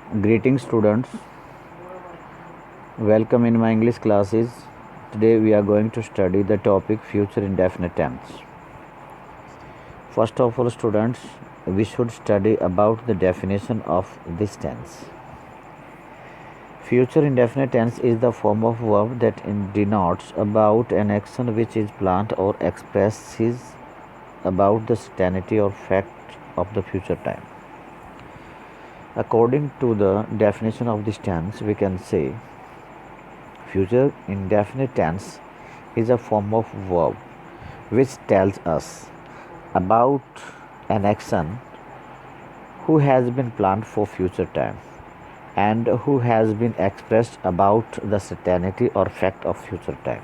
Greetings students, welcome in my English classes. Today we are going to study the topic future indefinite tense. First of all students, we should study about the definition of this tense. Future indefinite tense is the form of verb that denotes about an action which is planned or expresses about the certainty or fact of the future time. According to the definition of this tense, we can say future indefinite tense is a form of verb which tells us about an action who has been planned for future time and who has been expressed about the certainty or fact of future time.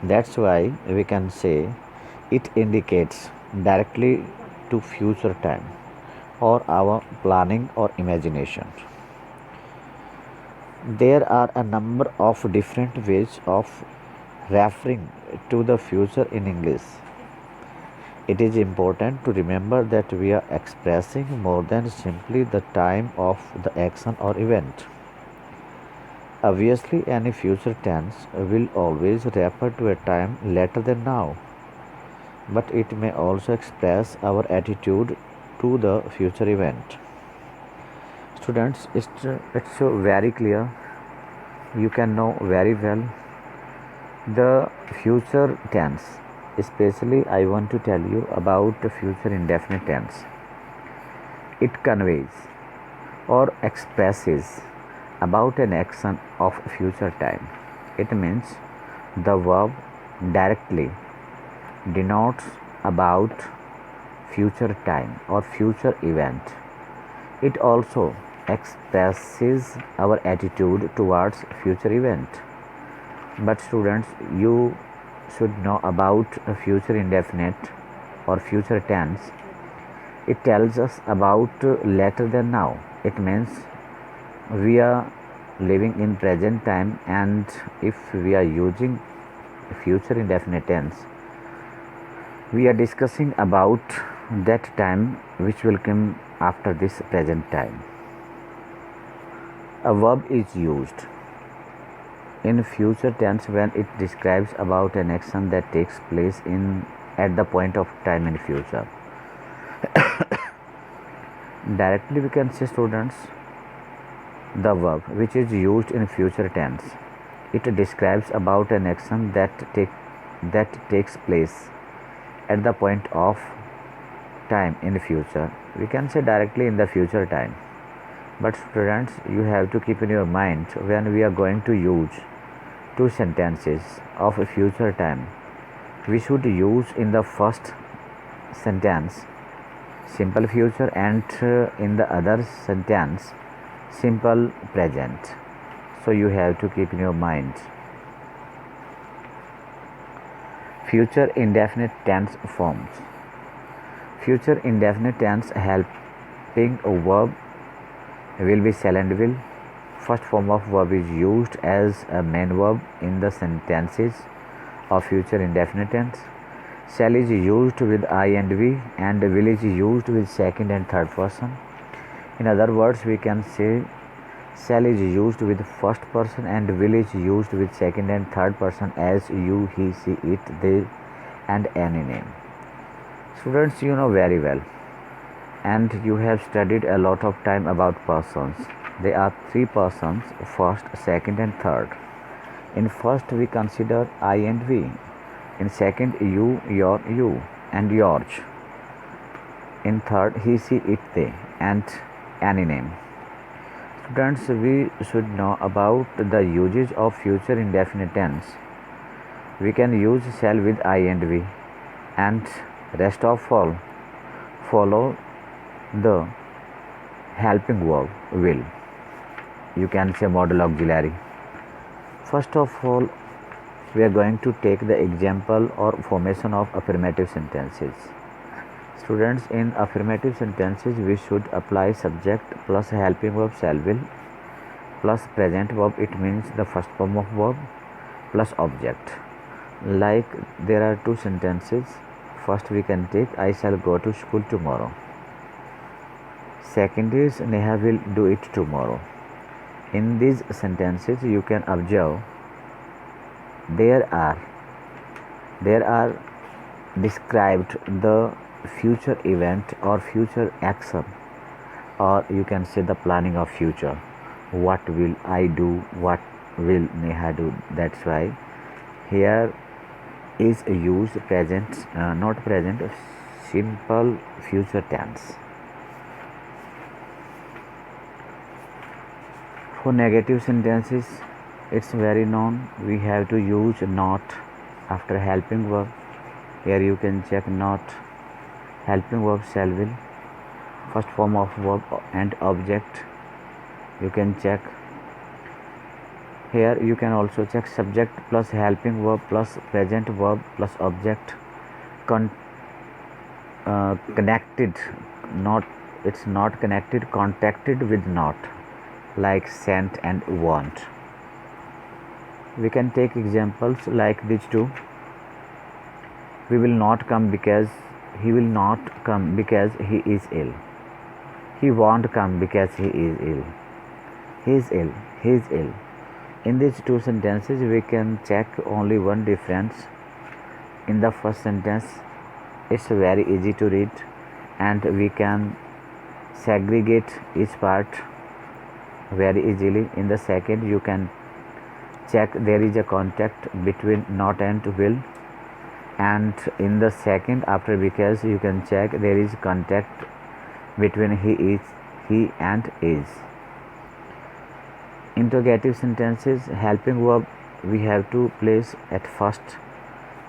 That's why we can say it indicates directly to future time or our planning or imagination. There are a number of different ways of referring to the future in English. It is important to remember that we are expressing more than simply the time of the action or event. Obviously, any future tense will always refer to a time later than now, but it may also express our attitude to the future event. Students, it's very clear. You can know very well the future tense. Especially, I want to tell you about the future indefinite tense. It conveys or expresses about an action of future time. It means the verb directly denotes about future time or future event. It also expresses our attitude towards future event. But students, you should know about a future indefinite or future tense. It tells us about later than now. It means we are living in present time, and if we are using future indefinite tense, we are discussing about that time which will come after this present time. A verb is used in future tense when it describes about an action that takes place at the point of time in future. Directly we can say, students, the verb which is used in future tense, it describes about an action that takes place at the point of time in future. We can say directly in the future time. But students, you have to keep in your mind when we are going to use two sentences of a future time, we should use in the first sentence simple future and in the other sentence simple present. So you have to keep in your mind. Future indefinite tense forms. Future indefinite tense helping a verb will be shall and will. First form of verb is used as a main verb in the sentences of future indefinite tense. Shall is used with I and we, and will is used with second and third person. In other words, we can say shall is used with first person and will is used with second and third person as you, he, she, it, they, and any name. Students, you know very well, and you have studied a lot of time about persons. There are three persons, first, second, and third. In first, we consider I and we. In second, you, your, you, and yours. In third, he, she, it, they, and any name. Students, we should know about the usage of future indefinite tense. We can use shall with I and we, and rest of all follow the helping verb will. You can say modal auxiliary. First of all, we are going to take the example or formation of affirmative sentences. Students, in affirmative sentences, we should apply subject plus helping verb shall will plus present verb, it means the first form of verb, plus object. Like there are two sentences. First we can take I shall go to school tomorrow. Second is Neha will do it tomorrow. In these sentences you can observe there are there are described the future event or future action, or you can say the planning of future. What will I do? What will Neha do? That's why here is used present, not present, simple future tense. For negative sentences, it's very known. We have to use not after helping verb. Here you can check not helping verb shall will, first form of verb and object. You can check here. You can also check subject plus helping verb plus present verb plus object connected, not, it's not connected, contacted with not, like sent and want. We can take examples like these two. We will not come because he will not come because he is ill. He won't come because he is ill. He is ill. He is ill. In these two sentences, we can check only one difference. In the first sentence, it's very easy to read and we can segregate each part very easily. In the second, you can check there is a contact between not and will, and in the second after because you can check there is contact between he and is. Interrogative sentences, helping verb we have to place at first,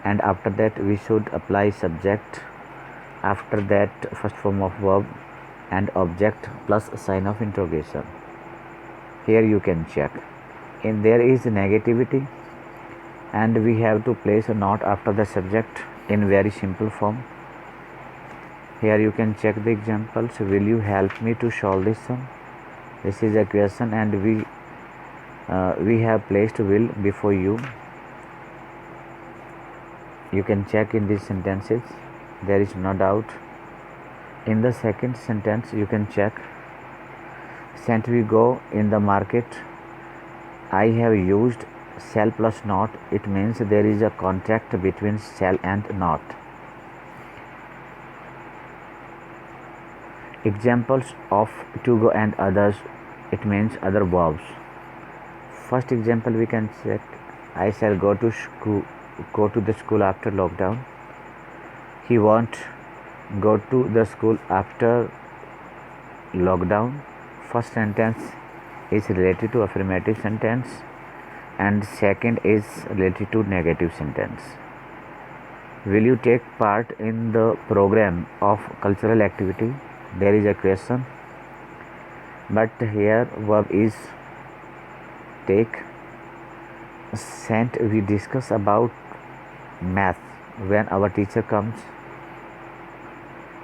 and after that we should apply subject, after that first form of verb and object plus sign of interrogation. Here you can check. And there is negativity and we have to place a not after the subject in very simple form. Here you can check the examples. Will you help me to solve this sum? This is a question and we have placed will before you. You can check in these sentences, there is no doubt. In the second sentence you can check, shan't we go in the market? I have used shall plus not. It means there is a contract between shall and not. Examples of to go and others, it means other verbs. First example we can check, I shall go to the school after lockdown. He won't go to the school after lockdown. First sentence is related to affirmative sentence and second is related to negative sentence. Will you take part in the program of cultural activity? There is a question, but here verb is take. Shan't we discuss about math when our teacher comes?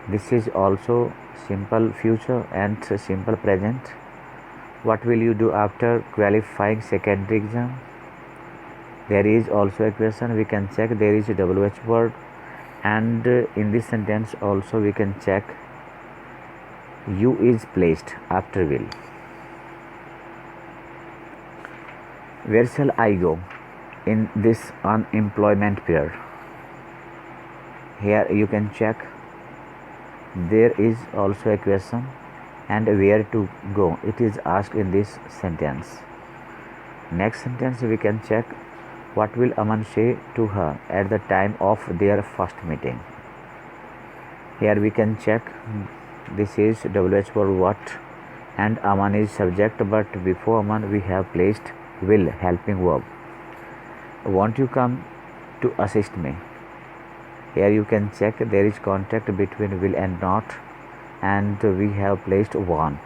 This is also simple future and simple present. What will you do after qualifying secondary exam? There is also a question. We can check there is a WH word, and in this sentence also we can check you is placed after will. Where shall I go in this unemployment period? Here you can check there is also a question and where to go, it is asked in this sentence. Next sentence we can check what will Aman say to her at the time of their first meeting. Here we can check this is WH for what and Aman is subject, but before Aman we have placed will helping verb. Won't you come to assist me? Here you can check there is contact between will and not, and we have placed want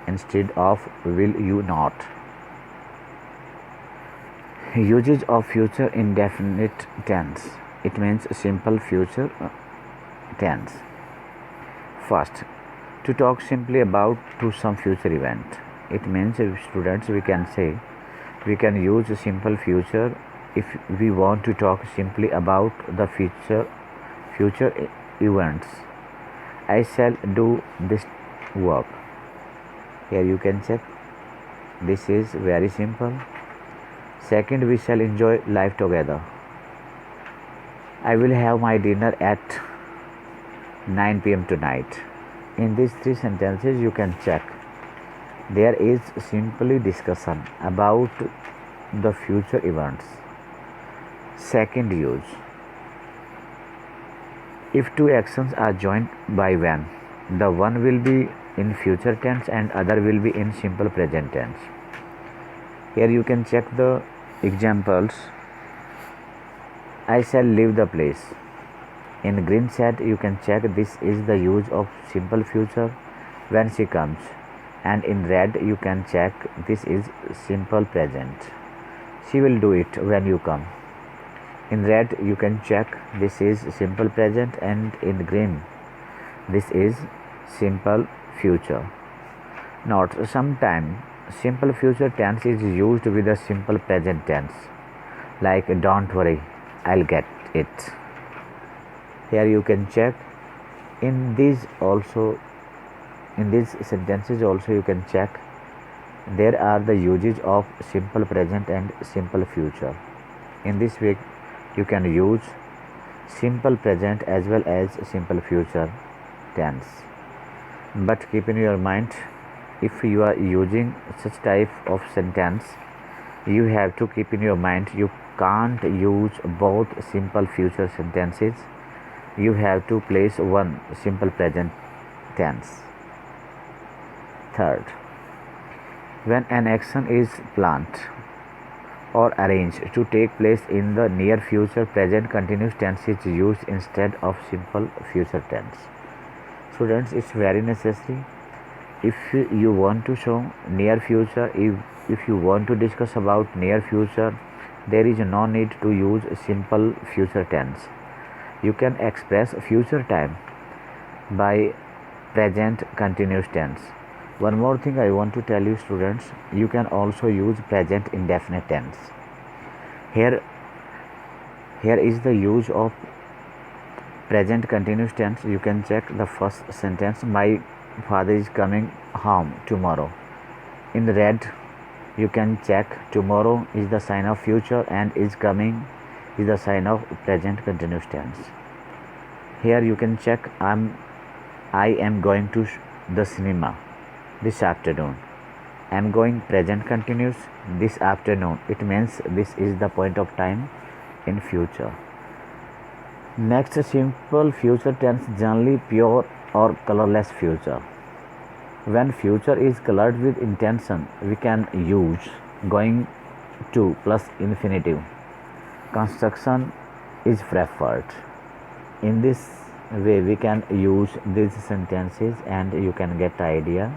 instead of will you not. Uses of future indefinite tense, it means simple future tense. First, to talk simply about to some future event, it means students we can say we can use simple future if we want to talk simply about the future events. I shall do this work. Here you can check. This is very simple. Second, we shall enjoy life together. I will have my dinner at 9 p.m. tonight. In these three sentences, you can check. There is simply discussion about the future events. Second use. If two actions are joined by when, the one will be in future tense and other will be in simple present tense. Here you can check the examples. I shall leave the place. In green set you can check this is the use of simple future when she comes, and in red you can check this is simple present. She will do it when you come. In red you can check this is simple present, and in green this is simple future. Note, sometimes simple future tense is used with a simple present tense, like don't worry, I'll get it. Here you can check. In these sentences also you can check. There are the uses of simple present and simple future. In this way you can use simple present as well as simple future tense. But keep in your mind, if you are using such type of sentence, you have to keep in your mind you can't use both simple future sentences. You have to place one simple present tense. Third, when an action is planned or arranged to take place in the near future, present continuous tense is used instead of simple future tense. Students, it's very necessary. If you want to show near future, if you want to discuss about near future, there is no need to use simple future tense. You can express future time by present continuous tense. One more thing I want to tell you, students, you can also use present indefinite tense. Here is the use of present continuous tense. You can check the first sentence, my father is coming home tomorrow. In red you can check tomorrow is the sign of future and is coming is the sign of present continuous tense. Here you can check I am going to the cinema this afternoon. I am going present continuous this afternoon. It means this is the point of time in future. Next, simple future tense, generally pure or colorless future. When future is colored with intention, we can use going to plus infinitive. Construction is preferred. In this way we can use these sentences and you can get the idea.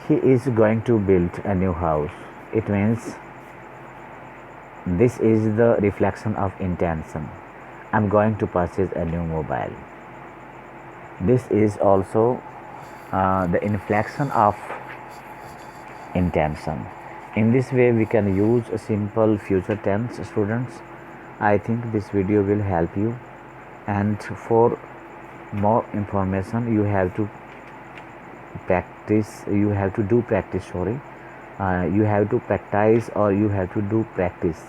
He is going to build a new house. It means this is the reflection of intention. I'm going to purchase a new mobile. This is also the inflection of intention. In this way we can use a simple future tense, students. I think this video will help you, and for more information you have to practice, you have to do practice, you have to practice or you have to do practice.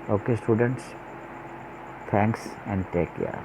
Okay students, thanks and take care.